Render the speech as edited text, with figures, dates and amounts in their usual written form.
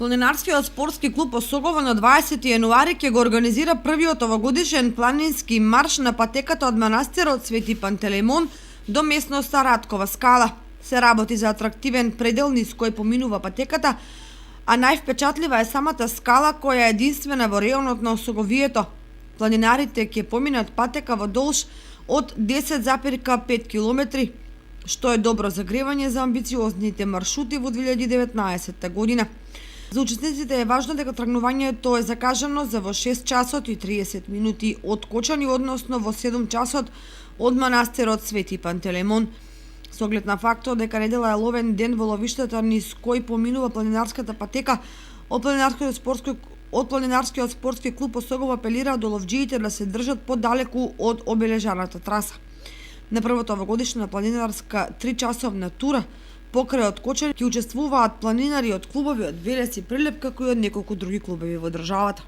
Планинарскиот спортски клуб Осогово на 20 јануари ќе го организира првиот овогодишен планински марш на патеката од манастирот Свети Пантелеймон до местноста Раткова скала. Се работи за атрактивен предел низ кој поминува патеката, а највпечатлива е самата скала која е единствена во реонот на Осоговието. Планинарите ќе поминат патека во долж од 10,5 километри, што е добро загревање за амбициозните маршрути во 2019 година. За учесниците е важно дека тргнувањето е закажано за во 6 часот и 30 минути од Кочани, односно во 7 часот од манастирот Свети Пантелеймон. Со оглед на фактот дека недела е ловен ден во ловиштата низ кој поминува планинарската патека, од Планинарскиот спортски клуб Осогово апелира до ловџиите да се држат подалеку од обележаната траса. На првата овогодишна планинарска 3-часовна тура покрај од Кочани ќе учествуваат планинари од клубови од Велес и Прилеп, како и од неколку други клубови во државата.